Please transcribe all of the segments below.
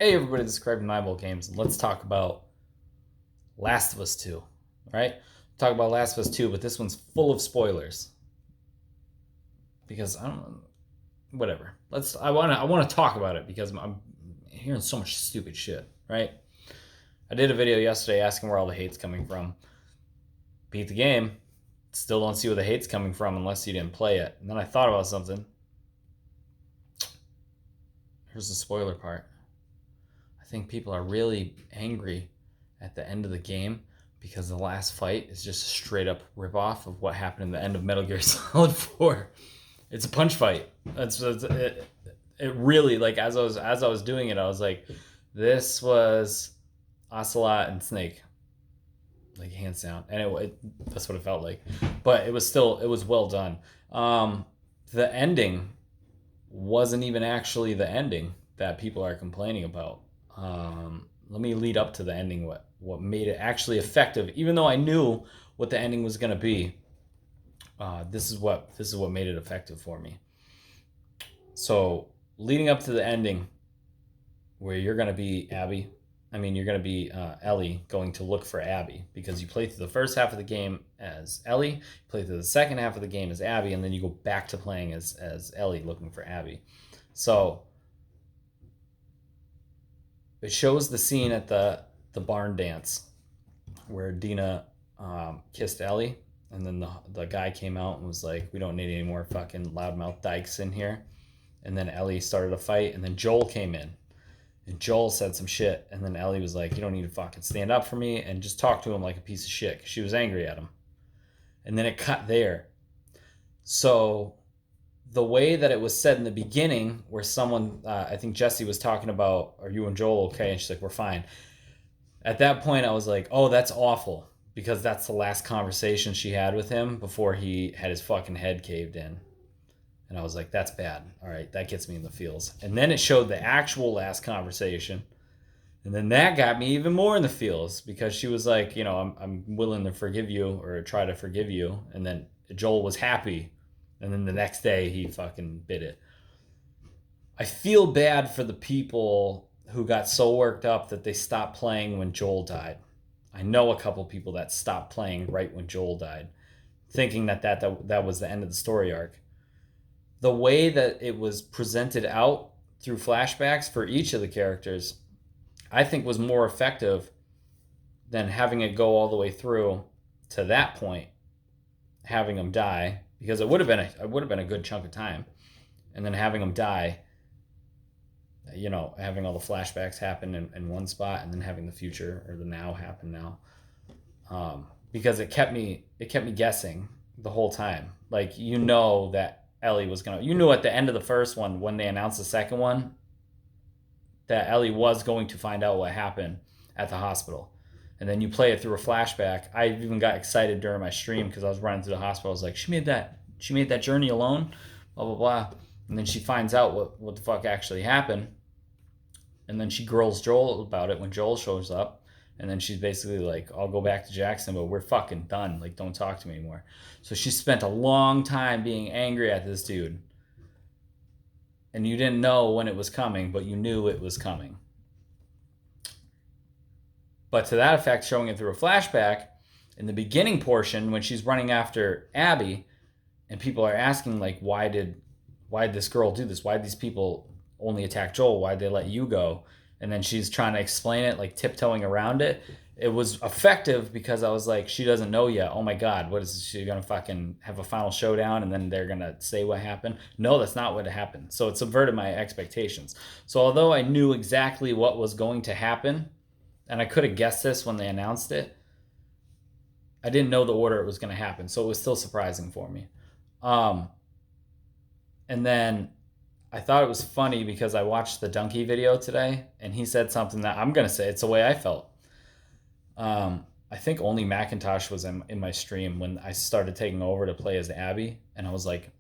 Hey everybody, this is Craig from Nine Games, and let's talk about Last of Us 2. Right? Talk about Last of Us 2, but this one's full of spoilers. Because I don't whatever. I wanna talk about it because I'm hearing so much stupid shit, right? I did a video yesterday asking where all the hate's coming from. Beat the game. Still don't see where the hate's coming from unless you didn't play it. And then I thought about something. Here's the spoiler part. I think people are really angry at the end of the game because the last fight is just a straight up ripoff of what happened in the end of Metal Gear Solid 4. It's a punch fight. It really, like, as I was doing it, I was like, this was Ocelot and Snake, like, hands down, and that's what it felt like. But it was well done. The ending wasn't even actually the ending that people are complaining about. Let me lead up to the ending. What made it actually effective, even though I knew what the ending was going to be. This is what made it effective for me. So leading up to the ending, where you're going to be Abby. You're going to be Ellie going to look for Abby, because you play through the first half of the game as Ellie, you play through the second half of the game as Abby, and then you go back to playing as Ellie looking for Abby. So it shows the scene at the barn dance where Dina kissed Ellie, and then the guy came out and was like, "We don't need any more fucking loudmouth dykes in here." And then Ellie started a fight, and then Joel came in, and Joel said some shit, and then Ellie was like, "You don't need to fucking stand up for me," and just talk to him like a piece of shit, 'cause she was angry at him. And then it cut there. So the way that it was said in the beginning, where someone, I think Jesse was talking about, "Are you and Joel okay?" And she's like, "We're fine." At that point, I was like, "Oh, that's awful," because that's the last conversation she had with him before he had his fucking head caved in. And I was like, "That's bad. All right, that gets me in the feels." And then it showed the actual last conversation, and then that got me even more in the feels, because she was like, I'm willing to forgive you, or try to forgive you. And then Joel was happy. And then the next day he fucking bit it. I feel bad for the people who got so worked up that they stopped playing when Joel died. I know a couple people that stopped playing right when Joel died, thinking that was the end of the story arc. The way that it was presented out through flashbacks for each of the characters, I think, was more effective than having it go all the way through to that point, having them die, because it would have been a good chunk of time, and then having them die, having all the flashbacks happen in one spot, and then having the future or the now happen now, because it kept me guessing the whole time. Like, that Ellie was gonna. You knew at the end of the first one, when they announced the second one, that Ellie was going to find out what happened at the hospital. And then you play it through a flashback. I even got excited during my stream because I was running through the hospital. I was like, she made that journey alone, blah blah blah. And then she finds out what the fuck actually happened. And then she grills Joel about it when Joel shows up. And then she's basically like, "I'll go back to Jackson, but we're fucking done. Like, don't talk to me anymore." So she spent a long time being angry at this dude. And you didn't know when it was coming, but you knew it was coming. But to that effect, showing it through a flashback, in the beginning portion, when she's running after Abby, and people are asking, like, why did this girl do this? Why did these people only attack Joel? Why did they let you go? And then she's trying to explain it, like tiptoeing around it. It was effective because I was like, she doesn't know yet. Oh my God, what is she gonna fucking have a final showdown and then they're gonna say what happened? No, that's not what happened. So it subverted my expectations. So although I knew exactly what was going to happen, and I could have guessed this when they announced it, I didn't know the order it was going to happen. So it was still surprising for me. Um, and then I thought it was funny because I watched the Donkey video today, and he said something that I'm going to say, it's the way I felt. I think only Macintosh was in my stream when I started taking over to play as Abby. And I was like,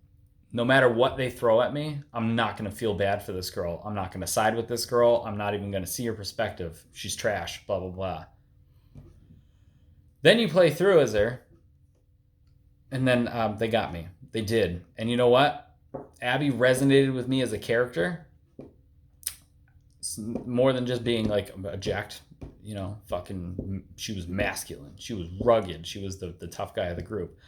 no matter what they throw at me, I'm not going to feel bad for this girl. I'm not going to side with this girl. I'm not even going to see her perspective. She's trash, blah, blah, blah. Then you play through as her, and then they got me. They did. And you know what? Abby resonated with me as a character more than just being like a jacked, fucking, she was masculine. She was rugged. She was the tough guy of the group.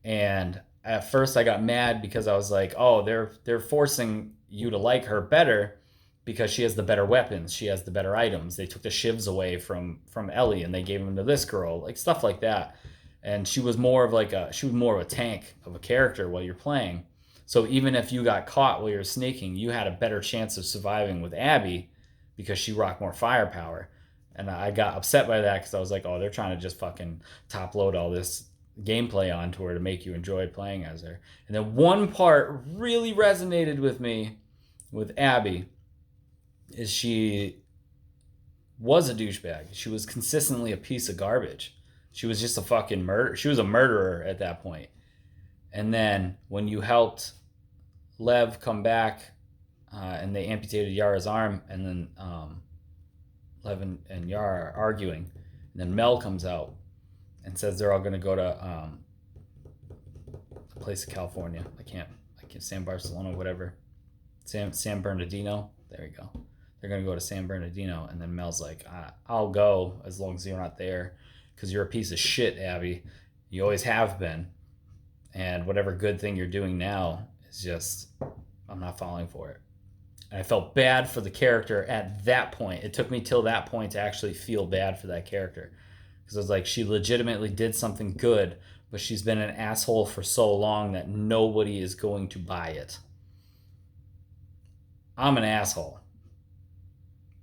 And at first I got mad because I was like, oh, they're forcing you to like her better because she has the better weapons. She has the better items. They took the shivs away from Ellie and they gave them to this girl, like stuff like that. And she was more of a tank of a character while you're playing. So even if you got caught while you're sneaking, you had a better chance of surviving with Abby because she rocked more firepower. And I got upset by that because I was like, oh, they're trying to just fucking top load all this gameplay onto her to make you enjoy playing as her. And then one part really resonated with me with Abby is she was a douchebag. She was consistently a piece of garbage. She was just a fucking murder. She was a murderer at that point. And then when you helped Lev come back and they amputated Yara's arm, and then Lev and Yara are arguing, and then Mel comes out and says they're all going to go to a place in California. I can't San Barcelona, whatever. San Bernardino. There we go. They're going to go to San Bernardino, and then Mel's like, I'll go as long as you're not there because you're a piece of shit, Abby. You always have been. And whatever good thing you're doing now is just, I'm not falling for it. And I felt bad for the character at that point. It took me till that point to actually feel bad for that character. Because I was like, she legitimately did something good, but she's been an asshole for so long that nobody is going to buy it. I'm an asshole.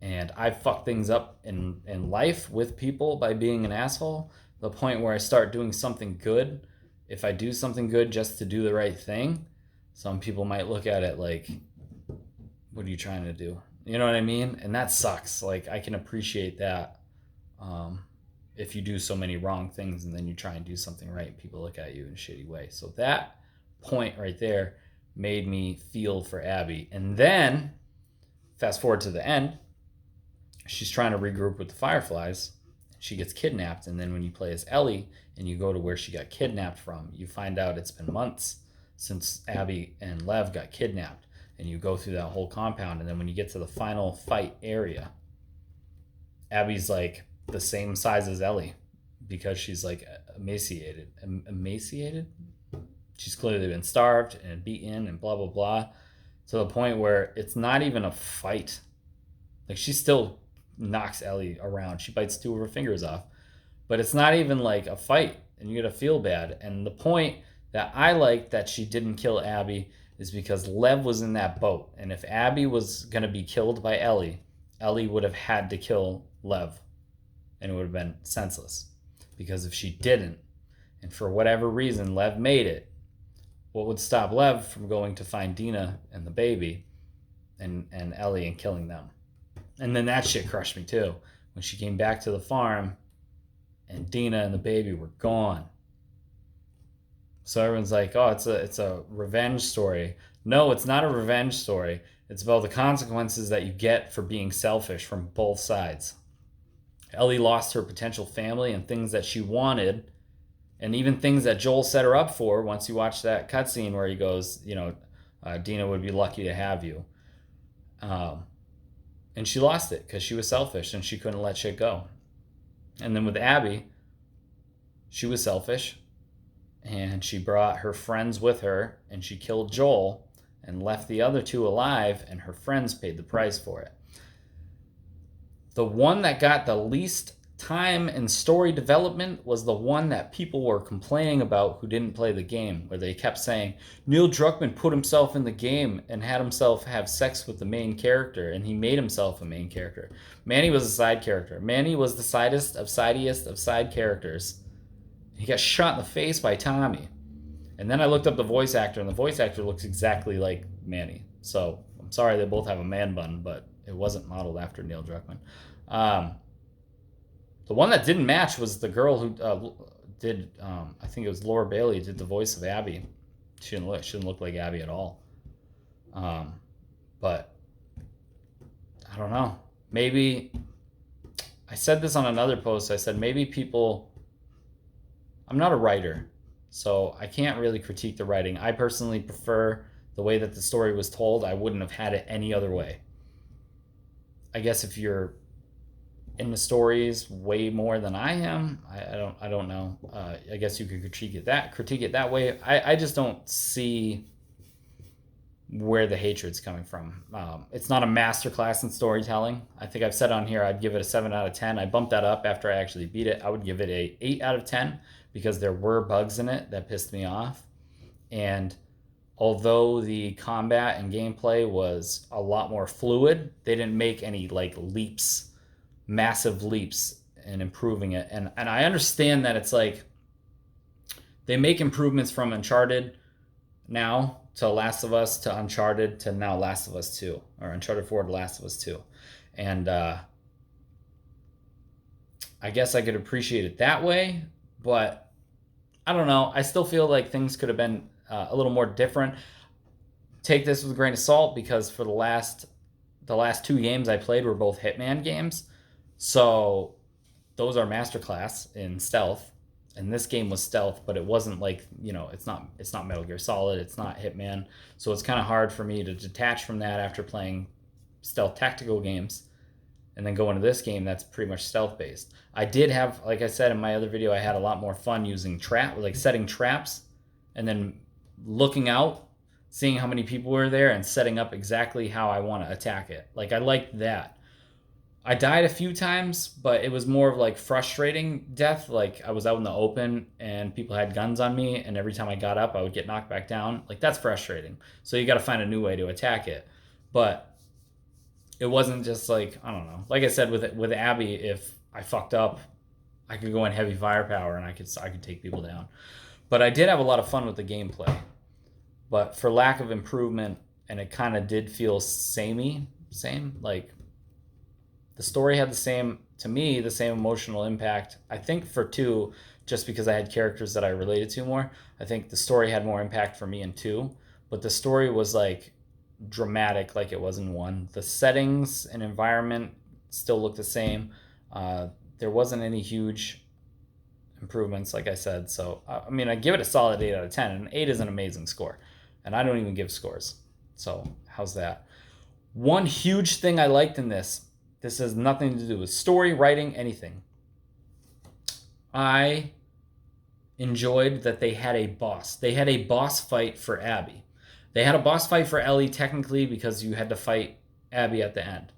And I fuck things up in life with people by being an asshole. The point where I start doing something good. If I do something good just to do the right thing, some people might look at it like, what are you trying to do? You know what I mean? And that sucks. Like, I can appreciate that. If you do so many wrong things and then you try and do something right, people look at you in a shitty way. So that point right there made me feel for Abby. And then, fast forward to the end, she's trying to regroup with the Fireflies. She gets kidnapped, and then when you play as Ellie and you go to where she got kidnapped from, you find out it's been months since Abby and Lev got kidnapped, and you go through that whole compound, and then when you get to the final fight area, Abby's like the same size as Ellie because she's like emaciated. She's clearly been starved and beaten and blah blah blah, to the point where it's not even a fight. Like, she still knocks Ellie around. She bites 2 of her fingers off. But it's not even like a fight, and you gotta feel bad. And the point that I liked that she didn't kill Abby is because Lev was in that boat. And if Abby was gonna be killed by Ellie, Ellie would have had to kill Lev. And it would have been senseless. Because if she didn't, and for whatever reason Lev made it, what would stop Lev from going to find Dina and the baby and Ellie and killing them? And then that shit crushed me too. When she came back to the farm and Dina and the baby were gone. So everyone's like, oh, it's a revenge story. No, it's not a revenge story. It's about the consequences that you get for being selfish from both sides. Ellie lost her potential family and things that she wanted, and even things that Joel set her up for. Once you watch that cutscene where he goes, Dina would be lucky to have you. And she lost it because she was selfish and she couldn't let shit go. And then with Abby, she was selfish and she brought her friends with her and she killed Joel and left the other 2 alive, and her friends paid the price for it. The one that got the least time and story development was the one that people were complaining about who didn't play the game, where they kept saying Neil Druckmann put himself in the game and had himself have sex with the main character, and he made himself a main character. Manny was a side character. Manny was the sidest of side characters. He got shot in the face by Tommy. And then I looked up the voice actor, and the voice actor looks exactly like Manny. So I'm sorry they both have a man bun, but it wasn't modeled after Neil Druckmann. The one that didn't match was the girl who did, I think it was Laura Bailey, did the voice of Abby. She didn't look like Abby at all. But I don't know. Maybe, I said this on another post. I said maybe people, I'm not a writer, so I can't really critique the writing. I personally prefer the way that the story was told. I wouldn't have had it any other way. I guess if you're in the stories way more than I am, I don't know. I guess you could critique it that way. I just don't see where the hatred's coming from. It's not a masterclass in storytelling. I think I've said on here I'd give it a 7 out of 10. I bumped that up after I actually beat it. I would give it a 8 out of 10 because there were bugs in it that pissed me off. And although the combat and gameplay was a lot more fluid, they didn't make any like leaps, massive leaps in improving it. And I understand that it's like they make improvements from Uncharted now to Last of Us to Uncharted to now Last of Us 2, or Uncharted 4 to Last of Us 2. And I guess I could appreciate it that way, but I don't know. I still feel like things could have been a little more different. Take this with a grain of salt because for the last 2 games I played were both Hitman games. So those are masterclass in stealth. And this game was stealth, but it wasn't like, it's not Metal Gear Solid, it's not Hitman. So it's kind of hard for me to detach from that after playing stealth tactical games and then go into this game that's pretty much stealth based. I did have, like I said in my other video, I had a lot more fun using setting traps and then looking out, seeing how many people were there and setting up exactly how I want to attack it. Like I liked that. I died a few times, but it was more of like frustrating death. Like I was out in the open and people had guns on me, and every time I got up, I would get knocked back down. Like that's frustrating. So you got to find a new way to attack it. But it wasn't just like, I don't know. Like I said with Abby, if I fucked up, I could go in heavy firepower and I could take people down. But I did have a lot of fun with the gameplay. But for lack of improvement, and it kind of did feel same. Like the story had the same emotional impact. I think for 2, just because I had characters that I related to more, I think the story had more impact for me in 2. But the story was like dramatic like it was in 1. The settings and environment still look the same. There wasn't any huge improvements, like I said. So, I mean, I give it a solid 8 out of 10. And 8 is an amazing score. And I don't even give scores. So, how's that? One huge thing I liked in this has nothing to do with story, writing, anything. I enjoyed that they had a boss. They had a boss fight for Abby. They had a boss fight for Ellie, technically, because you had to fight Abby at the end.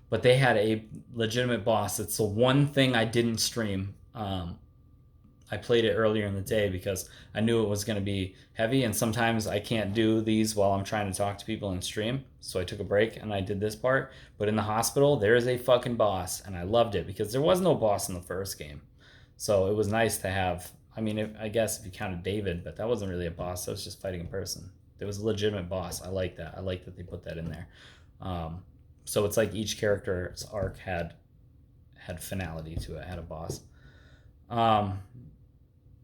But they had a legitimate boss. It's the one thing I didn't stream. I played it earlier in the day because I knew it was going to be heavy, and sometimes I can't do these while I'm trying to talk to people and stream. So I took a break and I did this part. But in the hospital, there is a fucking boss, and I loved it because there was no boss in the first game. So it was nice to have. I mean, I guess if you counted David, but that wasn't really a boss. That was just fighting a person. There was a legitimate boss. I like that. I like that they put that in there. So it's like each character's arc had finality to it, had a boss.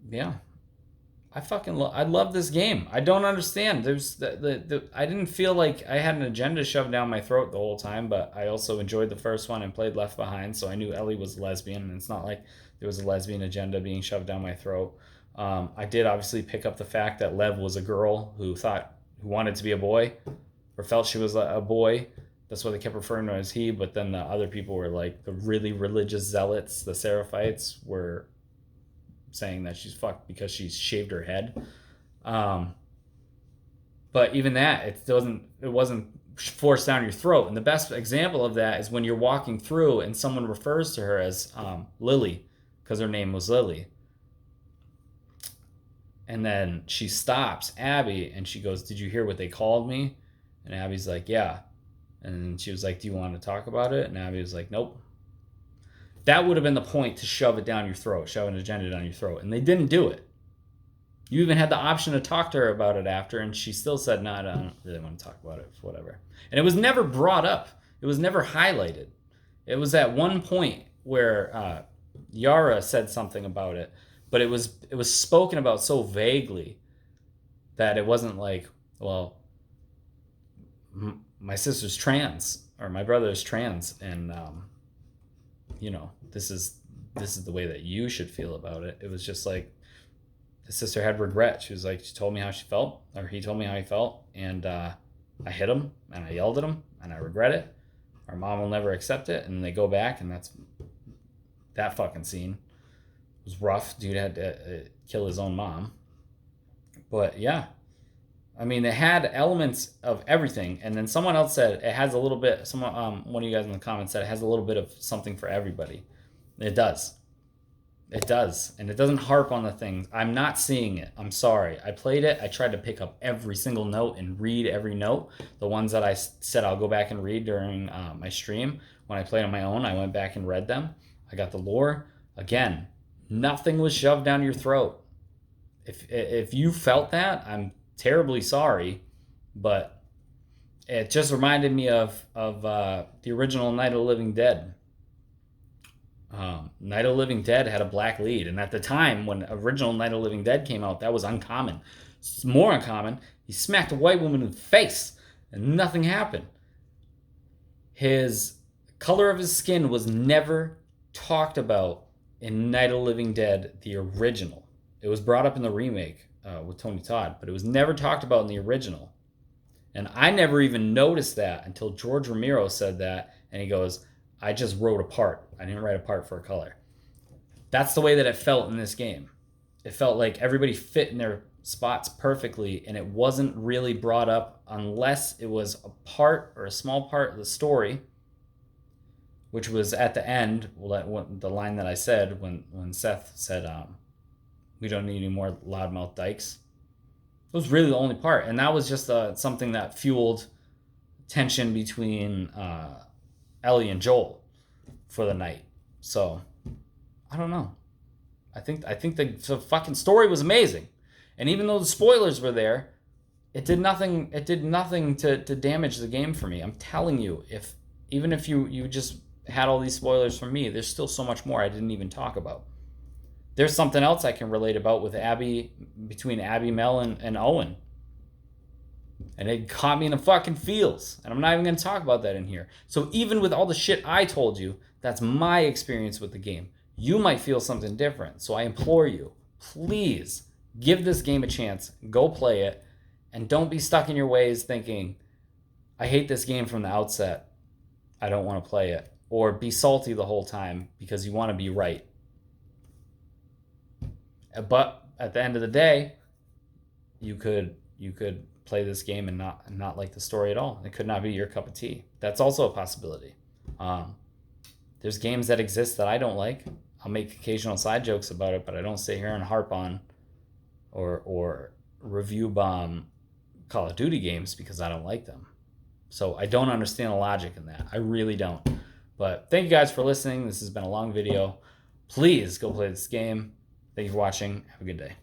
Yeah, I love this game. I don't understand. There's I didn't feel like I had an agenda shoved down my throat the whole time, but I also enjoyed the first one and played Left Behind, so I knew Ellie was lesbian, and it's not like there was a lesbian agenda being shoved down my throat. I did obviously pick up the fact that Lev was a girl who wanted to be a boy, or felt she was a boy. That's why they kept referring to her as he. But then the other people were like the really religious zealots, the Seraphites, were saying that she's fucked because she's shaved her head. But even that, it wasn't forced down your throat. And the best example of that is when you're walking through and someone refers to her as Lily, because her name was Lily. And then she stops Abby and she goes, "Did you hear what they called me?" And Abby's like, "Yeah." And she was like, "Do you want to talk about it?" And Abby was like, "Nope." That would have been the point to shove it down your throat, shove an agenda down your throat. And they didn't do it. You even had the option to talk to her about it after, and she still said, "No, I don't really want to talk about it, whatever." And it was never brought up. It was never highlighted. It was at one point where Yara said something about it, but it was spoken about so vaguely that it wasn't like, well, my sister's trans or my brother is trans, and this is the way that you should feel about it. It was just like the sister had regret. She was like, she told me how she felt, or he told me how he felt, and I hit him and I yelled at him and I regret it. Our mom will never accept it. And they go back, and that fucking scene was rough. Dude had to kill his own mom. But yeah, I mean, it had elements of everything. And then someone else said it has a little bit. One of you guys in the comments said it has a little bit of something for everybody. It does. It does. And it doesn't harp on the things. I'm not seeing it. I'm sorry. I played it. I tried to pick up every single note and read every note. The ones that I said I'll go back and read during my stream. When I played on my own, I went back and read them. I got the lore. Again, nothing was shoved down your throat. If you felt that, I'm terribly sorry. But it just reminded me of the original Night of the Living Dead. Night of the Living Dead had a black lead, and at the time when original Night of the Living Dead came out, that was uncommon. It's more uncommon. He smacked a white woman in the face, and nothing happened. His color of his skin was never talked about in Night of the Living Dead, the original. It was brought up in the remake with Tony Todd, but it was never talked about in the original. And I never even noticed that until George Romero said that, and he goes, I just wrote a part. I didn't write a part for a color. That's the way that it felt in this game. It felt like everybody fit in their spots perfectly, and it wasn't really brought up unless it was a part or a small part of the story, which was at the end, the line that I said when Seth said, we don't need any more loudmouth dykes. It was really the only part, and that was just something that fueled tension between Ellie and Joel for the night. So I don't know. I think the fucking story was amazing, and even though the spoilers were there, it did nothing. It did nothing to damage the game for me. I'm telling you, even if you just had all these spoilers from me, there's still so much more I didn't even talk about. There's something else I can relate about with Abby, between Abby, Mel, and Owen. And it caught me in the fucking feels. And I'm not even going to talk about that in here. So even with all the shit I told you, that's my experience with the game. You might feel something different. So I implore you, please give this game a chance. Go play it. And don't be stuck in your ways thinking, I hate this game from the outset. I don't want to play it. Or be salty the whole time because you want to be right. But at the end of the day, you could play this game and not like the story at all. It could not be your cup of tea. That's also a possibility. There's games that exist that I don't like. I'll make occasional side jokes about it, but I don't sit here and harp on or review bomb Call of Duty games because I don't like them. So I don't understand the logic in that. I really don't. But thank you guys for listening. This has been a long video. Please go play this game. Thank you for watching. Have a good day.